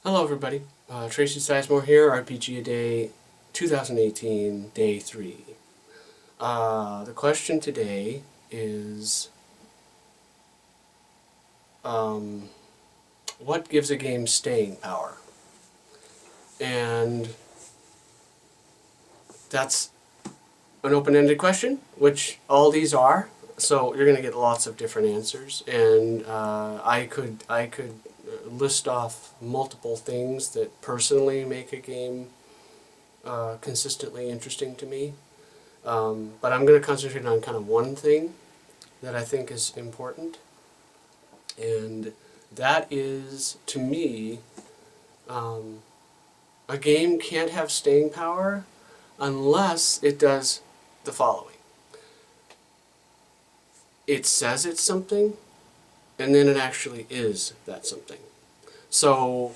Hello everybody, Tracy Sizemore here, RPGaDAY 2018, Day 3. The question today is, what gives a game staying power? And that's an open-ended question, which all these are, so you're going to get lots of different answers, and I could list off multiple things that personally make a game consistently interesting to me. But I'm going to concentrate on kind of one thing that I think is important, and that is, to me, a game can't have staying power unless it does the following. It says it's something, and then it actually is that something. So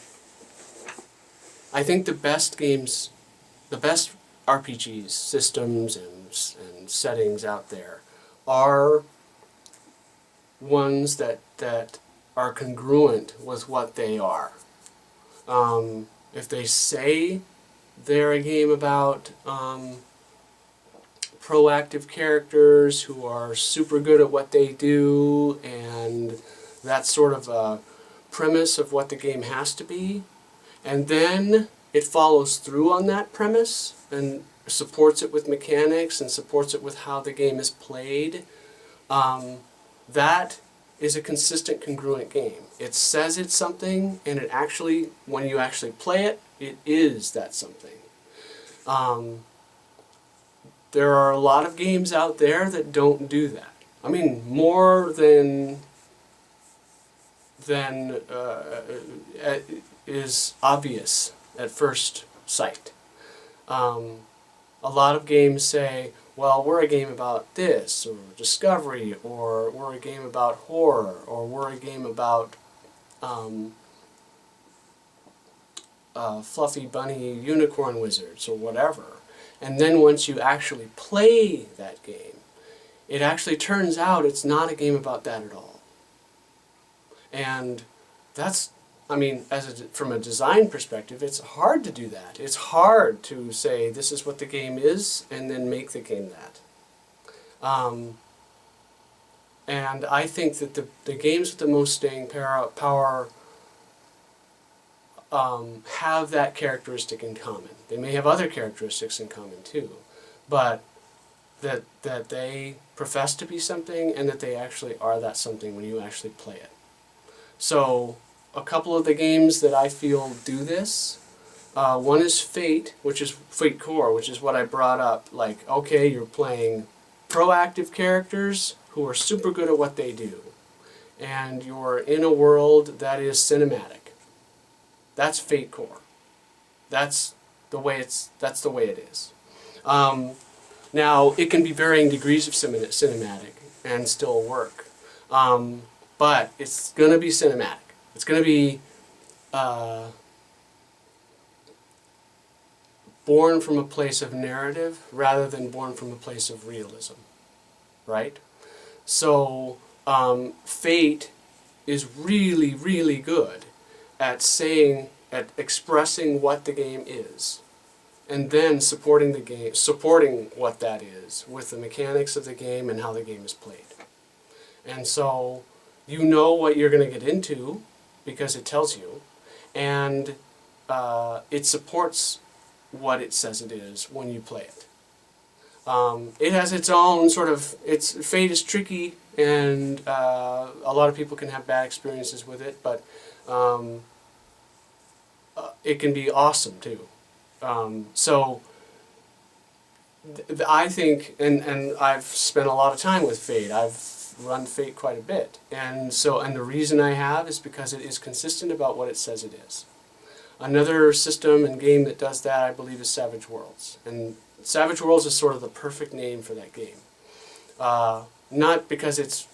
I think the best games, the best RPGs, systems and settings out there are ones that are congruent with what they are. If they say they're a game about proactive characters who are super good at what they do, and that's sort of a premise of what the game has to be, and then it follows through on that premise and supports it with mechanics and supports it with how the game is played, that is a consistent, congruent game. It says it's something, and it actually, when you actually play it, it is that something. There are a lot of games out there that don't do that. I mean, more than is obvious at first sight. A lot of games say, well, we're a game about this, or discovery, or we're a game about horror, or we're a game about fluffy bunny unicorn wizards, or whatever. And then once you actually play that game, it actually turns out it's not a game about that at all. And that's, I mean, from a design perspective, it's hard to do that. It's hard to say this is what the game is and then make the game that. And I think that the games with the most staying power have that characteristic in common. They may have other characteristics in common too, but that they profess to be something and that they actually are that something when you actually play it. So a couple of the games that I feel do this, one is Fate, which is Fate Core, which is what I brought up. Like, okay, you're playing proactive characters who are super good at what they do, and you're in a world that is cinematic. That's Fate Core. That's the way it is. Now, it can be varying degrees of cinematic and still work. But it's going to be cinematic. It's going to be born from a place of narrative rather than born from a place of realism, right? So Fate is really, really good at expressing what the game is, and then supporting what that is with the mechanics of the game and how the game is played. And so you know what you're going to get into because it tells you, and it supports what it says it is when you play it. It has its own sort of, Fate is tricky, and a lot of people can have bad experiences with it, but it can be awesome too. So I think, and I've spent a lot of time with Fate. I've run Fate quite a bit, and the reason I have is because it is consistent about what it says it is. Another system and game that does that, I believe, is Savage Worlds, and Savage Worlds is sort of the perfect name for that game. Not because it's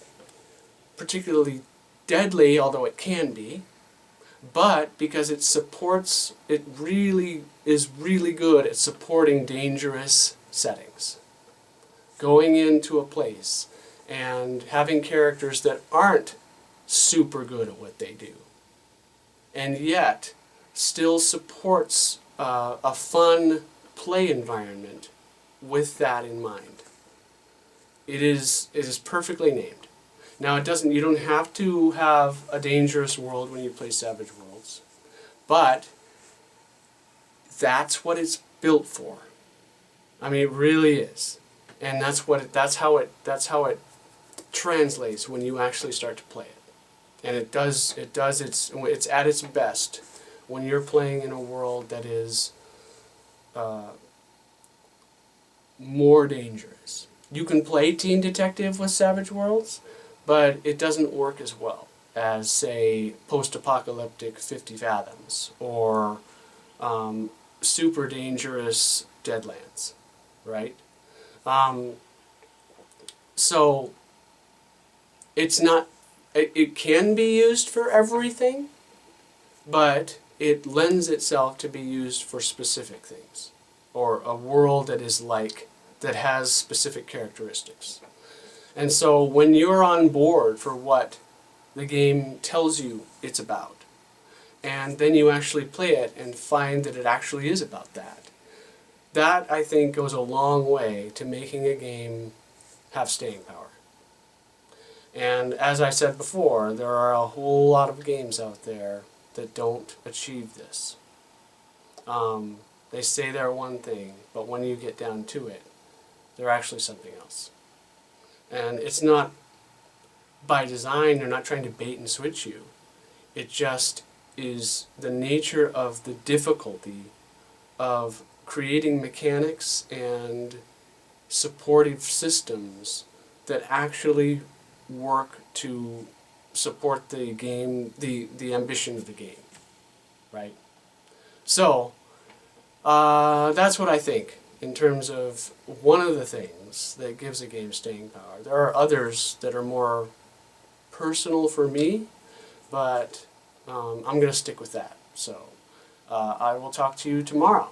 particularly deadly, although it can be, but because it really is really good at supporting dangerous settings. Going into a place and having characters that aren't super good at what they do, and yet still supports a fun play environment with that in mind. It is perfectly named. Now you don't have to have a dangerous world when you play Savage Worlds, but that's what it's built for. I mean, it really is, and that's how it translates when you actually start to play it, and it's at its best when you're playing in a world that is more dangerous. You can play Teen Detective with Savage Worlds, but it doesn't work as well as, say, post-apocalyptic 50 Fathoms or super dangerous Deadlands, right? So it's not. It can be used for everything, but it lends itself to be used for specific things, or a world that has specific characteristics. And so when you're on board for what the game tells you it's about, and then you actually play it and find that it actually is about that I think goes a long way to making a game have staying power. And as I said before, there are a whole lot of games out there that don't achieve this. They say they're one thing, but when you get down to it, they're actually something else. And it's not by design, they're not trying to bait and switch you. It just is the nature of the difficulty of creating mechanics and supportive systems that actually work to support the game, the ambition of the game, right? So, that's what I think in terms of one of the things that gives a game staying power. There are others that are more personal for me, but I'm going to stick with that. So, I will talk to you tomorrow.